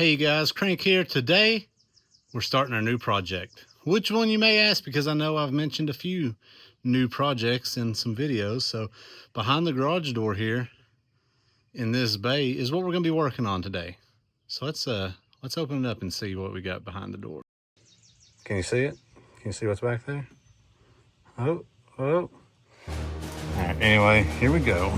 Hey guys, Crank here. Today we're starting our new project. Which one, you may ask, because I know I've mentioned a few new projects in some videos. So behind the garage door here in this bay is what we're going to be working on today. So let's open it up and see what we got behind the door. Can you see it? Can you see what's back there? Oh. All right, anyway, here we go.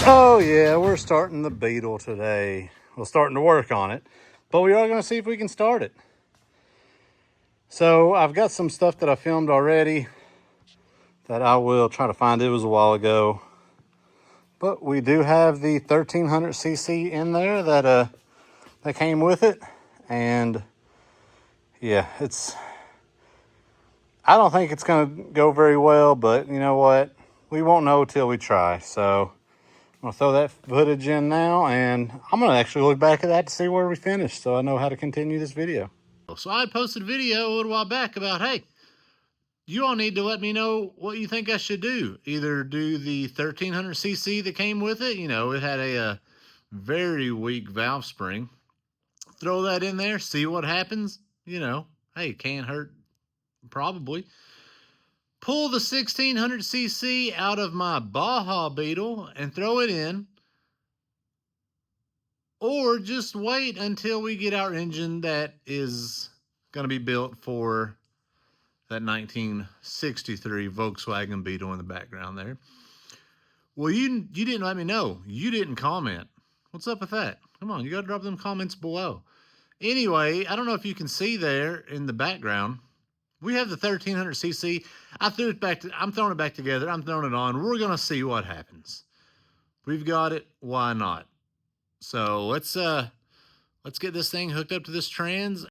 Oh yeah, we're starting the Beetle today. We're starting to work on it, but we are going to see if we can start it. So I've got some stuff that I filmed already that I will try to find. It was a while ago, but we do have the 1300cc in there that came with it, and yeah, I don't think it's going to go very well, but you know what? We won't know till we try. So I'm gonna throw that footage in now, and I'm gonna actually look back at that to see where we finished, so I know how to continue this video. So I posted a video a little while back about, hey, you all need to let me know what you think I should do. Either do the 1300cc that came with it. You know, it had a very weak valve spring. Throw that in there, see what happens. You know, hey, can't hurt, probably. Pull the 1600cc out of my Baja Beetle and throw it in. Or just wait until we get our engine that is going to be built for that 1963 Volkswagen Beetle in the background there. Well, you didn't let me know. You didn't comment. What's up with that? Come on, you got to drop them comments below. Anyway, I don't know if you can see there in the background, we have the 1300cc. I'm throwing it back together. I'm throwing it on. We're going to see what happens. We've got it. Why not? So let's get this thing hooked up to this trans.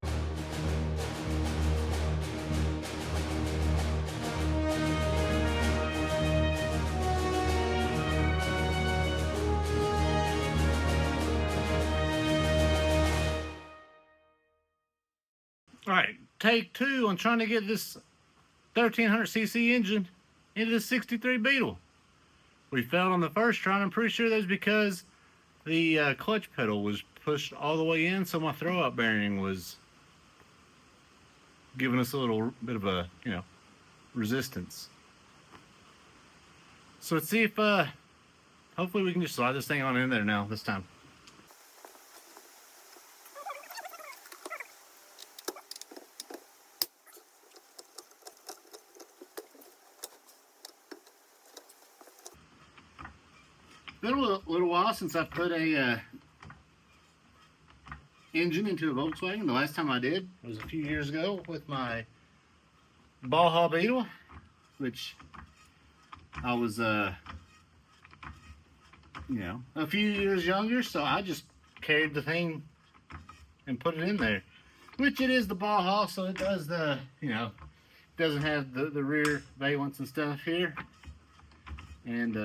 All right, take two on trying to get this 1300cc engine into the 63 Beetle. We failed on the first try, and I'm pretty sure that's because the clutch pedal was pushed all the way in, so my throwout bearing was giving us a little bit of a, resistance. So let's see if hopefully we can just slide this thing on in there now this time. Been a little while since I put a engine into a Volkswagen. The last time I did was a few years ago with my Baja Beetle, which I was a few years younger, so I just carried the thing and put it in there. Which it is the Baja, so it does the, doesn't have the rear valence and stuff here. And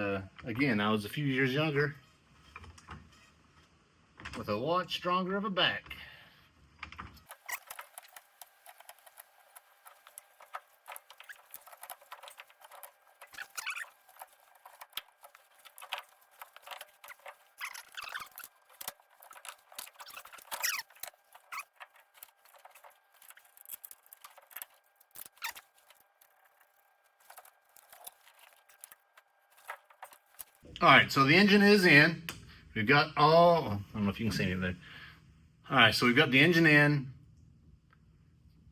again, I was a few years younger with a lot stronger of a back. All right, so the engine is in. We've got all, I don't know if you can see it there. All right, so we've got the engine in,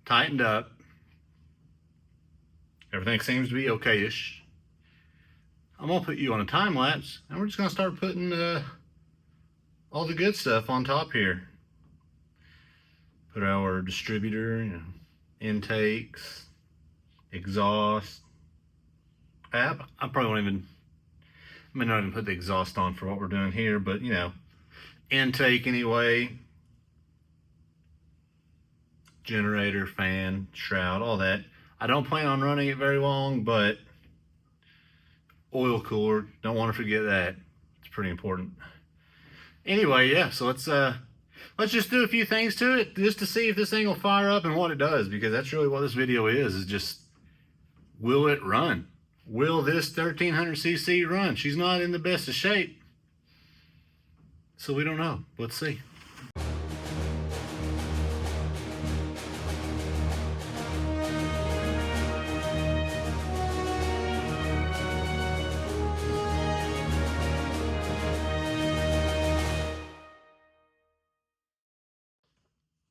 tightened up. Everything seems to be okay-ish. I'm gonna put you on a time lapse, and we're just gonna start putting all the good stuff on top here. Put our distributor, intakes, exhaust. I probably won't even, I may not even put the exhaust on for what we're doing here, but intake anyway. Generator, fan, shroud, all that. I don't plan on running it very long, but oil cooler, don't want to forget that. It's pretty important. Anyway, yeah, so let's just do a few things to it just to see if this thing will fire up and what it does, because that's really what this video is just will it run? Will this 1300cc run? She's not in the best of shape, so we don't know. Let's see.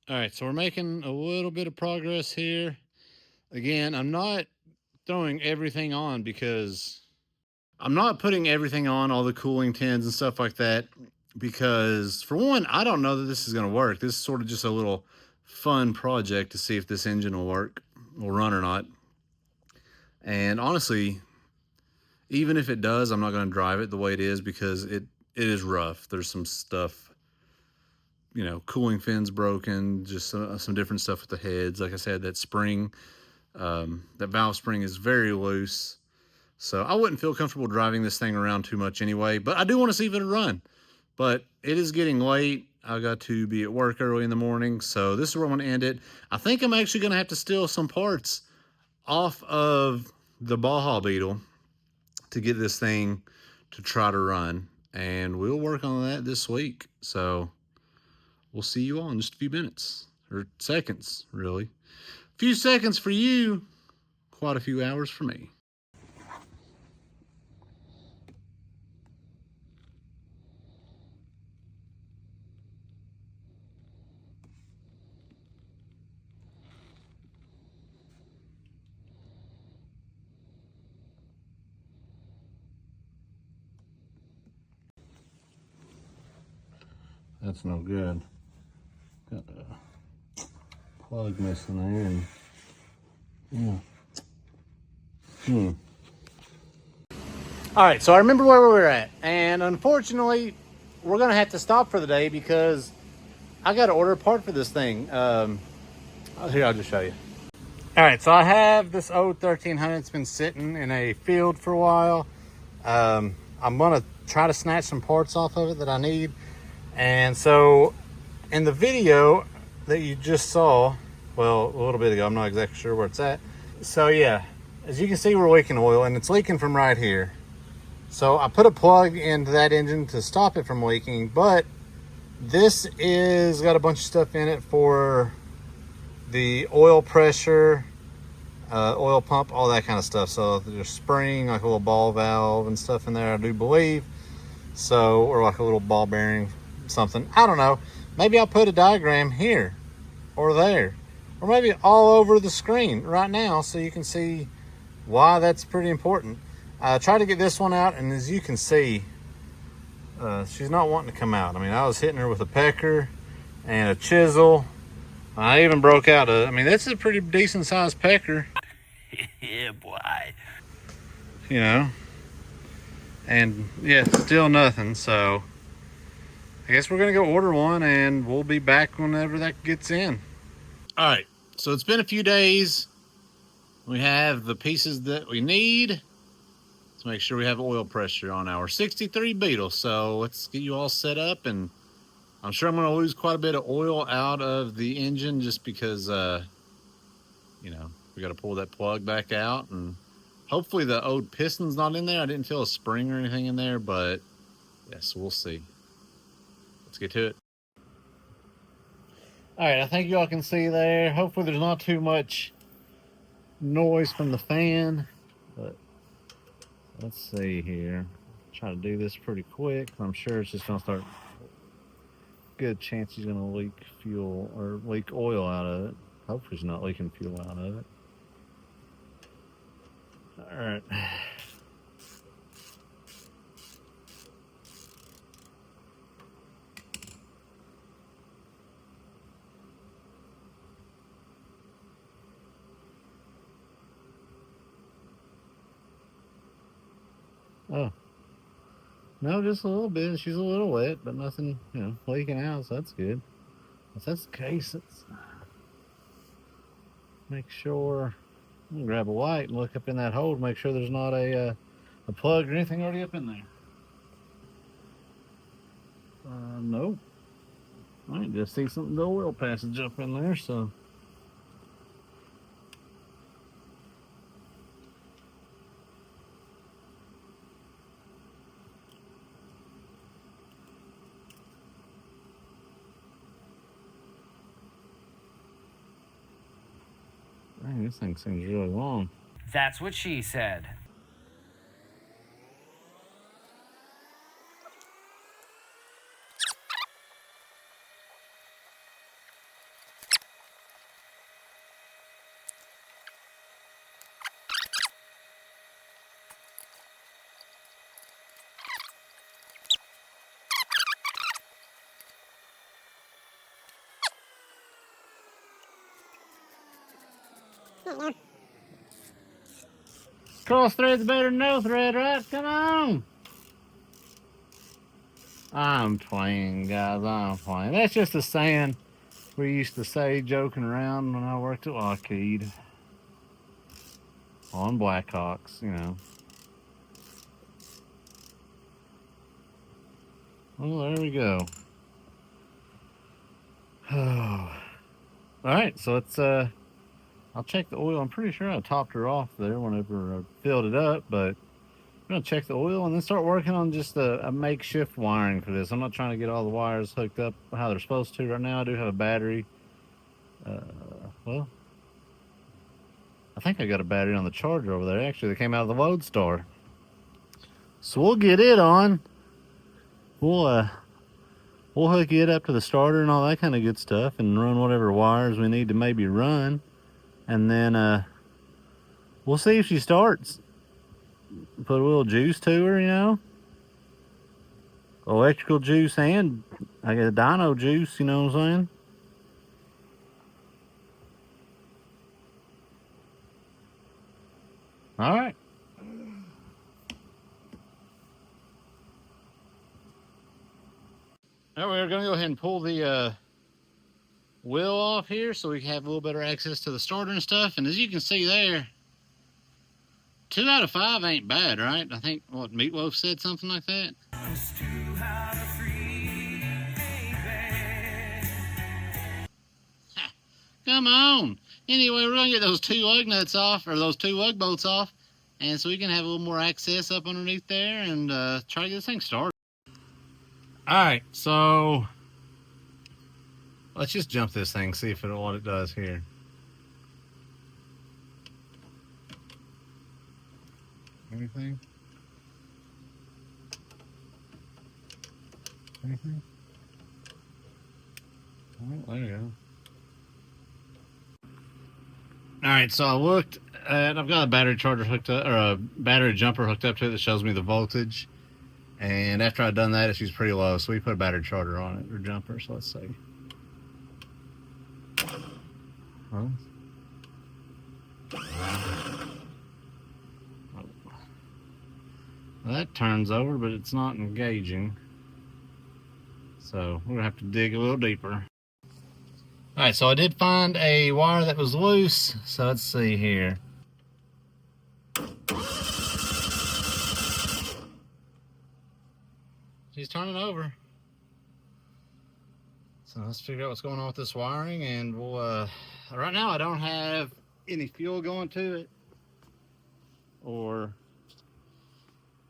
All right, so we're making a little bit of progress here. Again, I'm not throwing everything on because I'm not putting everything on, all the cooling tins and stuff like that, because for one, I don't know that this is going to work. This is sort of just a little fun project to see if this engine will work, will run or not. And honestly, even if it does, I'm not going to drive it the way it is because it is rough. There's some stuff, you know, cooling fins broken, just some different stuff with the heads. Like I said, that spring, that valve spring is very loose. So I wouldn't feel comfortable driving this thing around too much anyway, but I do want to see if it'll run. But it is getting late. I got to be at work early in the morning, so this is where I'm going to end it. I think I'm actually going to have to steal some parts off of the Baja Beetle to get this thing to try to run, and we'll work on that this week. So we'll see you all in just a few minutes, or seconds, really. A few seconds for you, quite a few hours for me. That's no good. Got a plug missing there, and yeah. All right, so I remember where we were at, and unfortunately, we're gonna have to stop for the day because I got to order a part for this thing. Here, I'll just show you. All right, so I have this old 1300. It's been sitting in a field for a while. I'm gonna try to snatch some parts off of it that I need. And so in the video that you just saw, well, a little bit ago, I'm not exactly sure where it's at. So yeah, as you can see, we're leaking oil, and it's leaking from right here. So I put a plug into that engine to stop it from leaking, but this is got a bunch of stuff in it for the oil pressure, oil pump, all that kind of stuff. So there's spring, like a little ball valve and stuff in there, I do believe. So, or like a little ball bearing, something. I don't know. Maybe I'll put a diagram here or there, or maybe all over the screen right now so you can see why that's pretty important. I tried to get this one out, and as you can see, she's not wanting to come out. I mean, I was hitting her with a pecker and a chisel. I even broke out I mean, this is a pretty decent sized pecker. Yeah, boy. You know, and yeah, still nothing. So I guess we're gonna go order one, and we'll be back whenever that gets in. All right, so it's been a few days. We have the pieces that we need to make sure we have oil pressure on our 63 Beetle. So let's get you all set up, and I'm sure I'm gonna lose quite a bit of oil out of the engine just because, you know, we gotta pull that plug back out, and hopefully the old piston's not in there. I didn't feel a spring or anything in there, but yes, we'll see. Let's get to it. All right, I think y'all can see there. Hopefully there's not too much noise from the fan, but let's see here. Try to do this pretty quick. I'm sure it's just gonna start. Good chance he's gonna leak fuel or leak oil out of it. Hopefully he's not leaking fuel out of it. All right. Oh, no, just a little bit. She's a little wet, but nothing, you know, leaking out, so that's good. If that's the case, let's make sure. I'm gonna grab a light and look up in that hole to make sure there's not a plug or anything already up in there. Nope. I just see something, the oil passage up in there, so. Dang, this thing seems really long. That's what she said. Cross thread's better than no thread, right? Come on. I'm playing, guys. I'm playing. That's just a saying we used to say joking around when I worked at Lockheed on Blackhawks, you know. Well, there we go. Oh. All right, so let's I'll check the oil. I'm pretty sure I topped her off there whenever I filled it up, but I'm gonna check the oil and then start working on just a makeshift wiring for this. I'm not trying to get all the wires hooked up how they're supposed to right now. I do have a battery. Well, I think I got a battery on the charger over there. Actually, that came out of the Lodestar. So we'll get it on. We'll hook it up to the starter and all that kind of good stuff and run whatever wires we need to maybe run. And then we'll see if she starts. Put a little juice to her, you know. Electrical juice and I got a dyno juice, you know what I'm saying? All right. Now we're gonna go ahead and pull the wheel off here so we can have a little better access to the starter and stuff. And as you can see there, 2 out of 5 ain't bad, right? I think, what, Meatloaf said something like that? 2 out of 3 ain't bad. Ha, come on. Anyway, we're gonna get those 2 lug nuts off, or those 2 lug bolts off, and so we can have a little more access up underneath there and try to get this thing started. All right, so let's just jump this thing, see if what it does here. Anything? Anything? Oh, there you go. All right, so I looked at, I've got a battery charger hooked up, or a battery jumper hooked up to it that shows me the voltage. And after I'd done that, it's pretty low, so we put a battery charger on it, or jumper, so let's see. Huh? Well, that turns over, but it's not engaging. So we're gonna have to dig a little deeper. All right, so I did find a wire that was loose, so let's see here. She's turning over. So let's figure out what's going on with this wiring, and we'll, right now I don't have any fuel going to it, or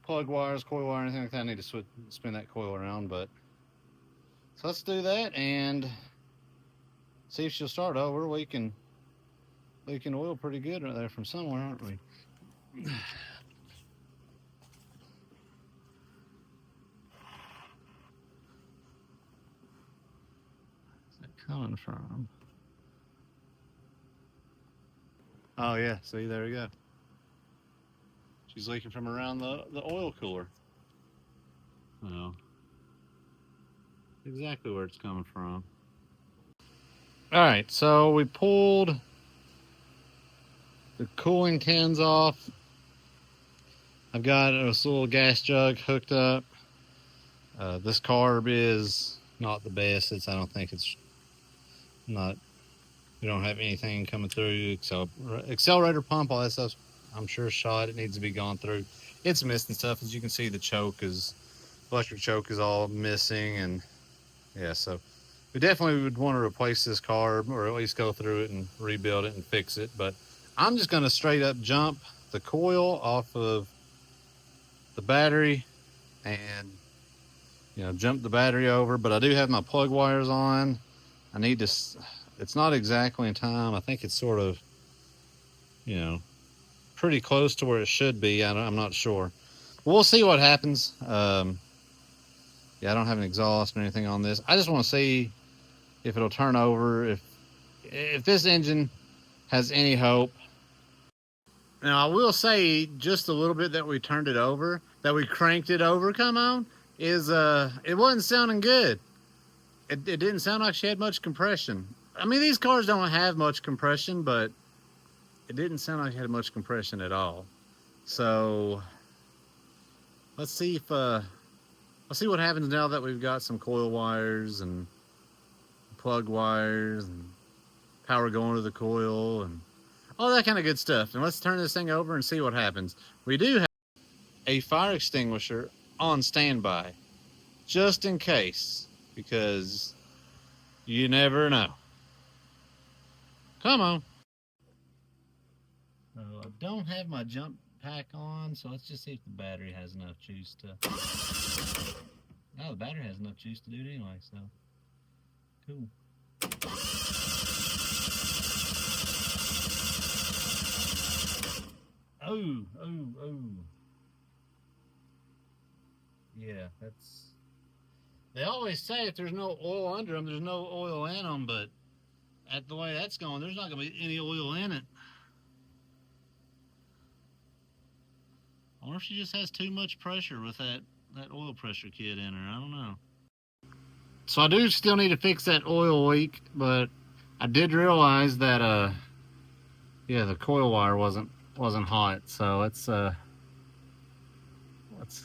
plug wires, coil wire, anything like that. I need to spin that coil around, but so let's do that and see if she'll start over. We can oil pretty good right there from somewhere, aren't we? Coming from? Oh yeah, see, there we go. She's leaking from around the oil cooler. Oh, exactly where it's coming from. All right, so we pulled the cooling cans off. I've got this little gas jug hooked up. This carb is not the best. I don't think it's not, we don't have anything coming through. Accelerator pump, all that stuff, I'm sure shot. It needs to be gone through. It's missing stuff. As you can see, the electric choke is all missing, and yeah, so we definitely would want to replace this carb, or at least go through it and rebuild it and fix it. But I'm just going to straight up jump the coil off of the battery and, you know, jump the battery over. But I do have my plug wires on. I need to, it's not exactly in time. I think it's sort of you know, pretty close to where it should be. I'm not sure. We'll see what happens. Yeah, I don't have an exhaust or anything on this. I just want to see if it'll turn over, if this engine has any hope. Now, I will say just a little bit that we turned it over, that we cranked it over, come on, is it wasn't sounding good. It didn't sound like she had much compression. I mean, these cars don't have much compression, but it didn't sound like it had much compression at all. So let's see if let's see what happens now that we've got some coil wires and plug wires and power going to the coil and all that kind of good stuff. And let's turn this thing over and see what happens. We do have a fire extinguisher on standby, just in case, because you never know. Come on. I don't have my jump pack on, so let's just see if the battery has enough juice to... No, the battery has enough juice to do it anyway, so... Cool. Oh. Yeah, that's... They always say if there's no oil under them, there's no oil in them, but at the way that's going, there's not going to be any oil in it. I wonder if she just has too much pressure with that oil pressure kit in her. I don't know. So I do still need to fix that oil leak, but I did realize that yeah, the coil wire wasn't hot. So let's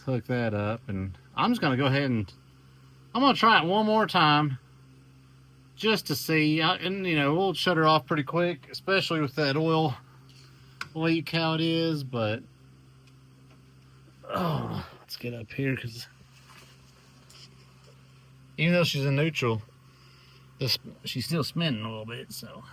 hook that up, and I'm just gonna go ahead and I'm gonna try it one more time just to see. And you know, we'll shut her off pretty quick, especially with that oil leak how it is. But oh, let's get up here, because even though she's in neutral, she's still spinning a little bit, so.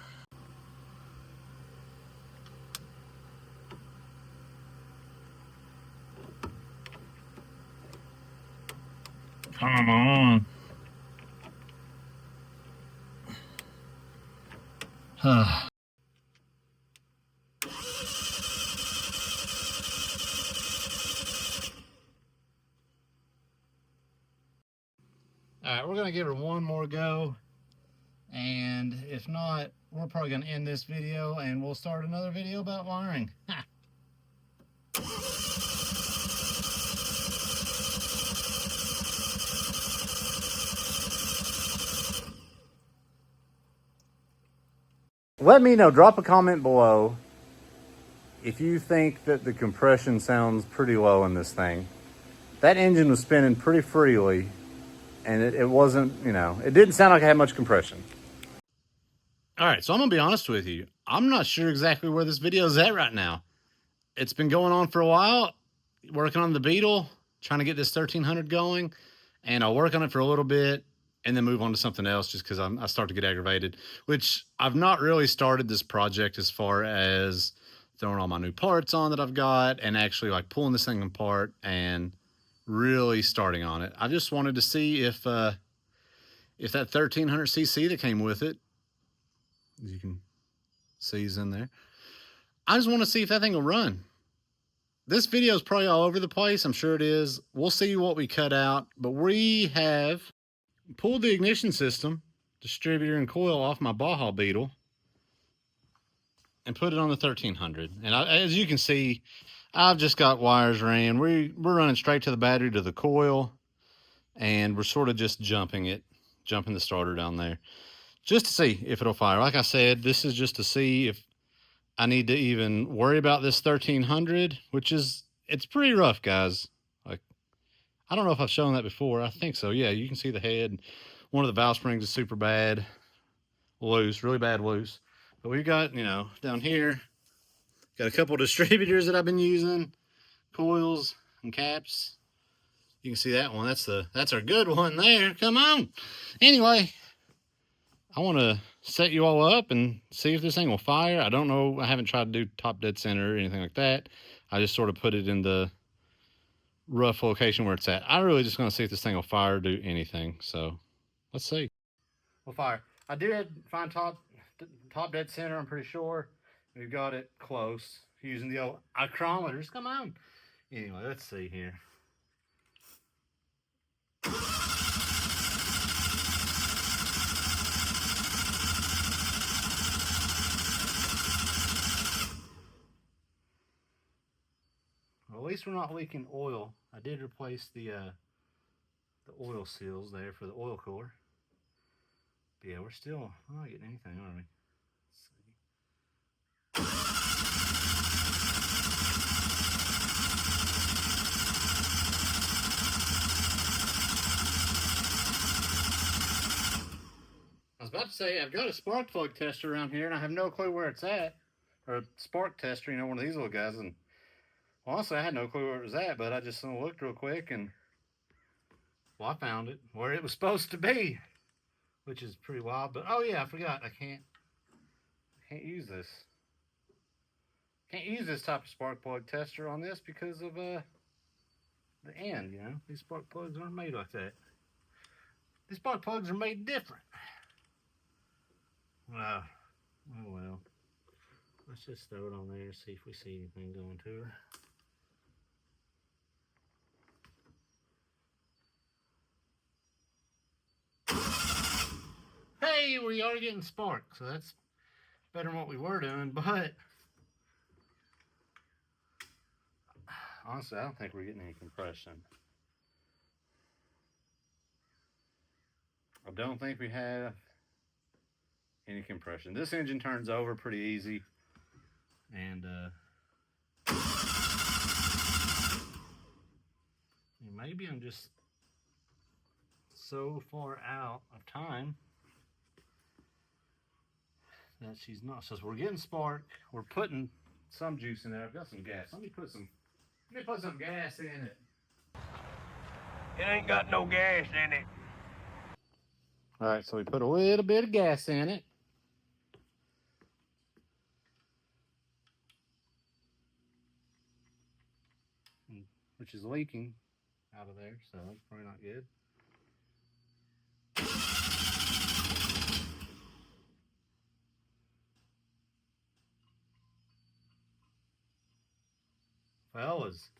Come on. Alright, we're going to give her one more go, and if not, we're probably going to end this video and we'll start another video about wiring. Ha. Let me know, drop a comment below if you think that the compression sounds pretty low in this thing. That engine was spinning pretty freely, and it wasn't, you know, it didn't sound like it had much compression. All right, so I'm gonna be honest with you. I'm not sure exactly where this video is at right now. It's been going on for a while, working on the Beetle, trying to get this 1300 going, and I'll work on it for a little bit and then move on to something else just because I start to get aggravated, which I've not really started this project as far as throwing all my new parts on that I've got and actually like pulling this thing apart and really starting on it. I just wanted to see if that 1300cc that came with it, as you can see is in there, I just want to see if that thing will run. This video is probably all over the place. I'm sure it is. We'll see what we cut out, but we have pulled the ignition system, distributor, and coil off my Baja Beetle and put it on the 1300. And as you can see, I've just got wires ran. We're running straight to the battery to the coil, and we're sort of just jumping the starter down there just to see if it'll fire. Like I said, this is just to see if I need to even worry about this 1300, which is, it's pretty rough, guys. Like, I don't know if I've shown that before. I think so. Yeah, you can see the head. One of the valve springs is super bad, loose, really bad loose. But we've got, you know, down here, got a couple distributors that I've been using, coils and caps. You can see that one. That's our good one there. Come on. Anyway, I want to set you all up and see if this thing will fire. I don't know. I haven't tried to do top dead center or anything like that. I just sort of put it in the rough location where it's at. I really just going to see if this thing will fire or do anything. So let's see. Will fire. I did find top dead center, I'm pretty sure. We've got it close using the old micrometers. Come on. Anyway, let's see here. Well, at least we're not leaking oil. I did replace the oil seals there for the oil cooler. But yeah, we're still not getting anything, are we? I was about to say, I've got a spark plug tester around here, and I have no clue where it's at. Or a spark tester, you know, one of these little guys. And honestly, I had no clue where it was at, but I just looked real quick, and well, I found it where it was supposed to be, which is pretty wild. But oh yeah, I forgot. I can't use this. Can't use this type of spark plug tester on this because of the end. You know, these spark plugs aren't made like that. These spark plugs are made different. Oh well. Let's just throw it on there and see if we see anything going to her. Hey, we are getting sparks, so that's better than what we were doing, but honestly, I don't think we're getting any compression. I don't think we have any compression. This engine turns over pretty easy, and maybe I'm just so far out of time that she's not. So we're getting spark. We're putting some juice in there. I've got some gas. Let me put some gas in it. It ain't got no gas in it. All right, so we put a little bit of gas in it. Which is leaking out of there, so that's probably not good. Fellas,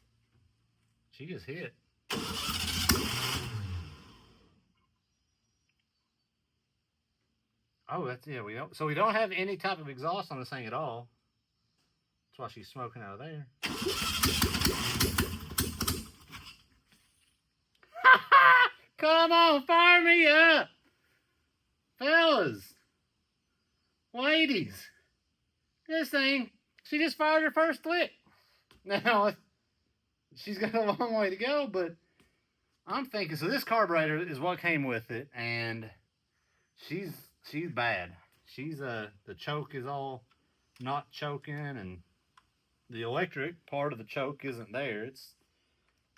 she just hit. Oh, that's, yeah, we don't have any type of exhaust on this thing at all. That's why she's smoking out of there. Come on, fire me up! Fellas, ladies, this thing, she just fired her first lick. Now, she's got a long way to go, but I'm thinking, so this carburetor is what came with it, and she's bad. She's the choke is all not choking, and the electric part of the choke isn't there. It's,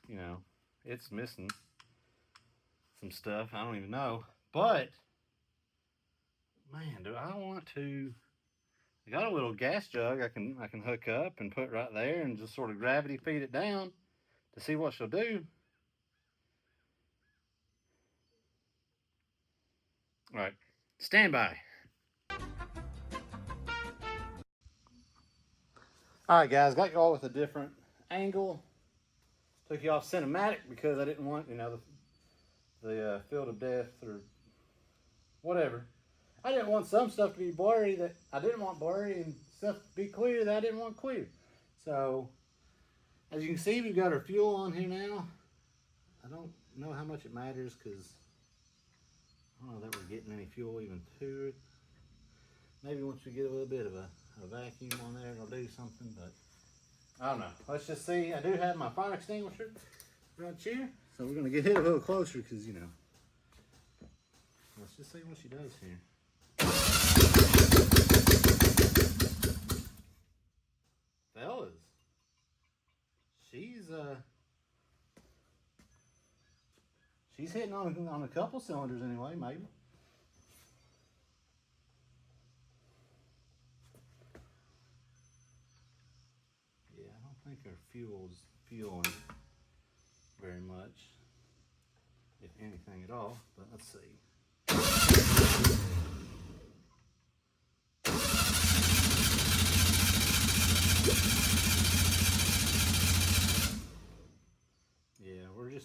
you know, it's missing some stuff. I don't even know. But man, do I want to? I got a little gas jug I can hook up and put right there and just sort of gravity feed it down to see what she'll do. All right, stand by. All right, guys, got you all with a different angle. Took you off cinematic because I didn't want, you know, the field of death or whatever. I didn't want some stuff to be blurry that I didn't want blurry, and stuff to be clear that I didn't want clear. So, as you can see, we've got our fuel on here now. I don't know how much it matters because I don't know that we're getting any fuel even to it. Maybe once we get a little bit of a vacuum on there, it'll do something, but I don't know. Let's just see. I do have my fire extinguisher right here, so we're going to get it a little closer because, you know, let's just see what she does here. Fellas, she's hitting on a couple cylinders anyway, maybe. Yeah, I don't think our fuel's fueling very much, if anything at all, but let's see.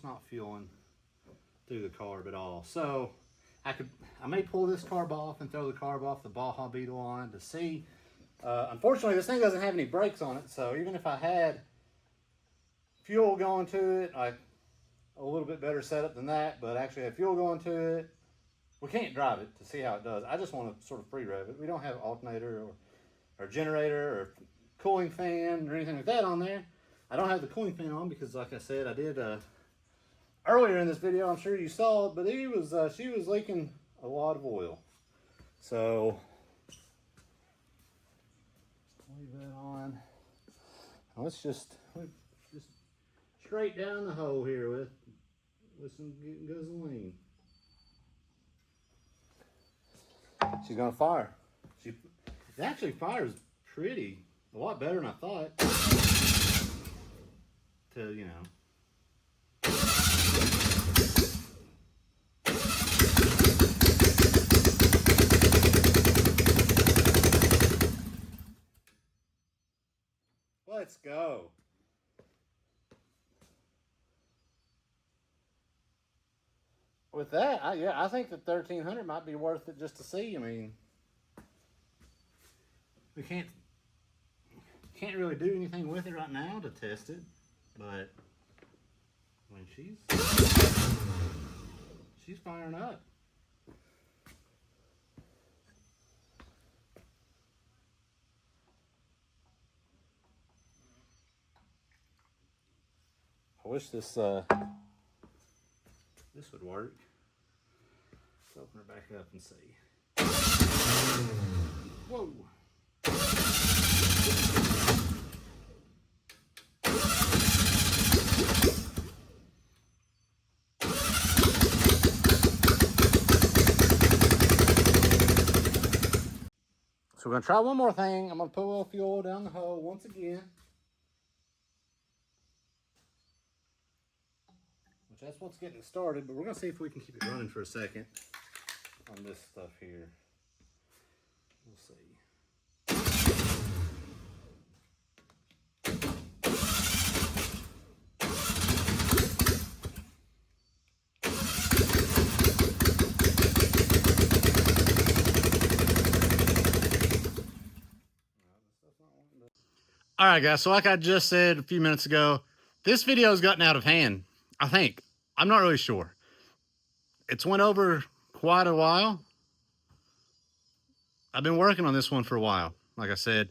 just not fueling through the carb at all. So I may pull this carb off and throw the carb off the Baja Beetle on to see. Unfortunately, this thing doesn't have any brakes on it, so even if I had fuel going to it, a little bit better setup than that, but actually have fuel going to it, we can't drive it to see how it does. I just want to sort of free rev it. We don't have alternator or generator or cooling fan or anything like that on there. I don't have the cooling fan on because, like I said, I did earlier in this video. I'm sure you saw it, but she was leaking a lot of oil. So leave that on. Let's just straight down the hole here with some gasoline. She's gonna fire. It actually fires a lot better than I thought. You know. Let's go. With that, I think the 1300 might be worth it just to see. I mean, we can't really do anything with it right now to test it, but when she's firing up. I wish this would work. Let's open her back up and see. Whoa. So we're gonna try one more thing. I'm gonna put a little fuel down the hole once again. Which that's what's getting it started, but we're gonna see if we can keep it running for a second on this stuff here. We'll see. All right, guys. So like I just said a few minutes ago, this video has gotten out of hand. I think. I'm not really sure. It's went over quite a while. I've been working on this one for a while. Like I said,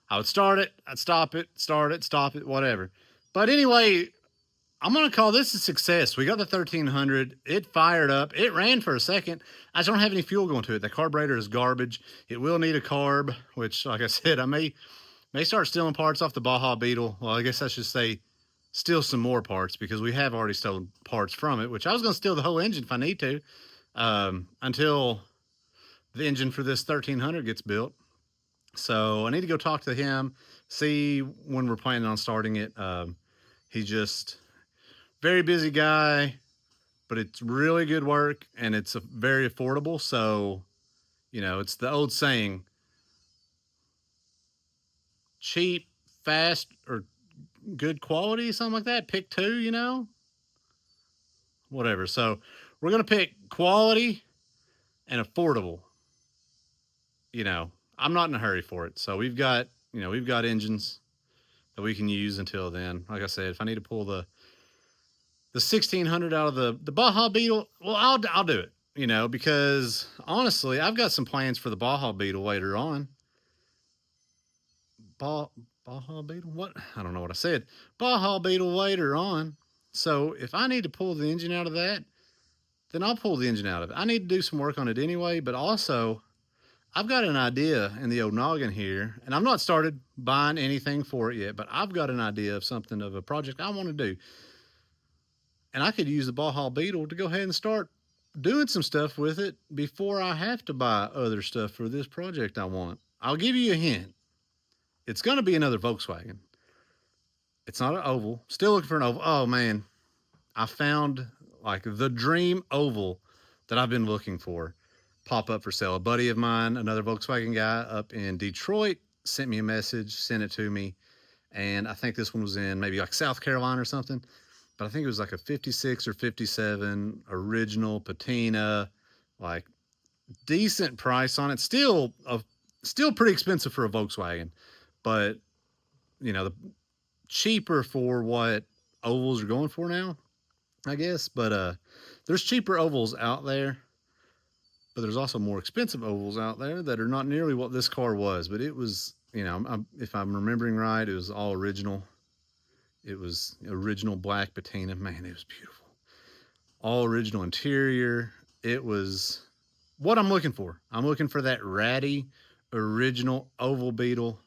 I would start it, I'd stop it, start it, stop it, whatever. But anyway, I'm going to call this a success. We got the 1300. It fired up. It ran for a second. I just don't have any fuel going to it. The carburetor is garbage. It will need a carb, which, like I said, I may start stealing parts off the Baja Beetle. Well, I guess I should say steal some more parts because we have already stolen parts from it, which I was going to steal the whole engine if I need to, until the engine for this 1300 gets built. So I need to go talk to him, see when we're planning on starting it. He's just very busy guy, but it's really good work and it's very affordable. So, you know, it's the old saying, cheap, fast, or good quality, something like that. Pick two, you know, whatever. So we're going to pick quality and affordable. You know, I'm not in a hurry for it. So we've got engines that we can use until then. Like I said, if I need to pull the 1600 out of the Baja Beetle, well, I'll do it, you know, because honestly, I've got some plans for the Baja Beetle later on. Baja Beetle? What? I don't know what I said. Baja Beetle later on. So if I need to pull the engine out of that, then I'll pull the engine out of it. I need to do some work on it anyway, but also I've got an idea in the old noggin here, and I've not started buying anything for it yet, but I've got an idea of something, of a project I want to do. And I could use the Baja Beetle to go ahead and start doing some stuff with it before I have to buy other stuff for this project I want. I'll give you a hint. It's going to be another Volkswagen. It's not an oval. Still looking for an oval. Oh, man. I found like the dream oval that I've been looking for pop up for sale. A buddy of mine, another Volkswagen guy up in Detroit, sent me a message, sent it to me. And I think this one was in maybe like South Carolina or something. but I think it was like a 56 or 57 original patina, like decent price on it. Still pretty expensive for a Volkswagen, but you know, cheaper for what ovals are going for now, I guess. But there's cheaper ovals out there, but there's also more expensive ovals out there that are not nearly what this car was. But it was, you know, if I'm remembering right, it was all original. It was original black patina. Man, it was beautiful. All original interior. It was what I'm looking for. I'm looking for that ratty, original oval Beetle.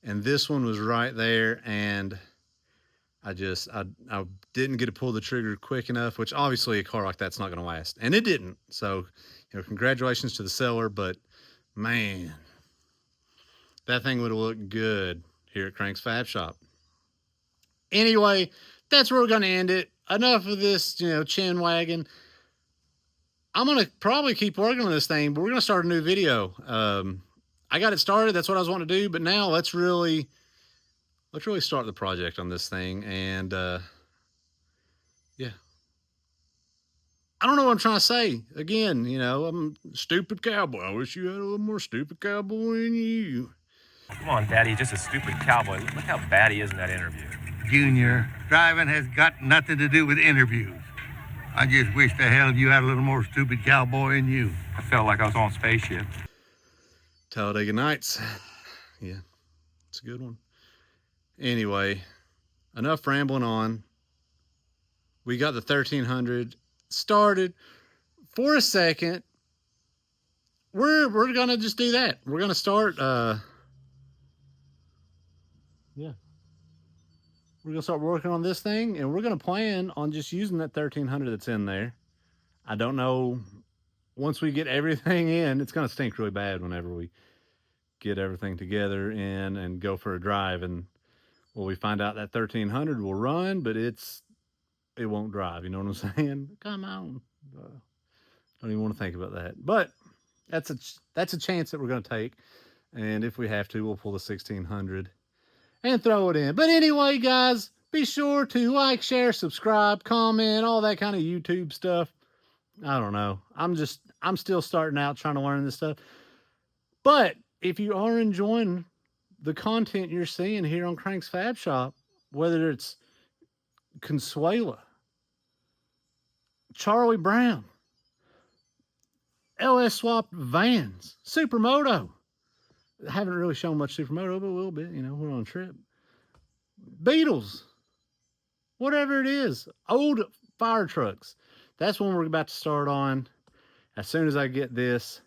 And this one was right there. And I didn't get to pull the trigger quick enough, which obviously a car like that's not going to last. And it didn't. So, you know, congratulations to the seller. But, man, that thing would have looked good here at Cranks Fab Shop. Anyway, that's where we're going to end it. Enough of this, you know, chin wagging. I'm going to probably keep working on this thing, but we're going to start a new video. I got it started. That's what I was wanting to do. But now let's really start the project on this thing. And, yeah. I don't know what I'm trying to say. Again, you know, I'm a stupid cowboy. I wish you had a little more stupid cowboy in you. Come on, Daddy, you're just a stupid cowboy. Look how bad he is in that interview. Junior, driving has got nothing to do with interviews. I just wish the hell you had a little more stupid cowboy in you. I felt like I was on a spaceship. Talladega Nights. Yeah, it's a good one. Anyway, enough rambling on. We got the 1300 started. For a second, we're gonna just do that. We're gonna start we're gonna start working on this thing, and we're gonna plan on just using that 1300 that's in there. I don't know, once we get everything in, it's gonna stink really bad whenever we get everything together in and go for a drive, and well, we find out that 1300 will run, but it won't drive. You know what I'm saying? Come on. Don't even want to think about that. But that's a chance that we're going to take. And if we have to, we'll pull the 1600 and throw it in. But anyway, guys, be sure to like, share, subscribe, comment, all that kind of YouTube stuff. I don't know. I'm still starting out trying to learn this stuff. But if you are enjoying the content you're seeing here on Cranks Fab Shop, whether it's Consuela, Charlie Brown, LS swapped vans, Supermoto. I haven't really shown much Supermoto, but a little bit, you know, we're on a trip. Beetles, whatever it is, old fire trucks. That's when we're about to start on. As soon as I get this,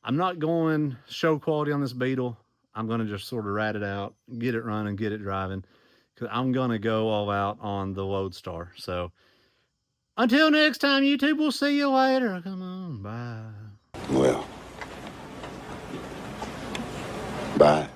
I'm not going show quality on this Beetle. I'm going to just sort of rat it out, get it running, get it driving, because I'm going to go all out on the Lodestar. So until next time, YouTube, we'll see you later. Come on, bye. Well, bye.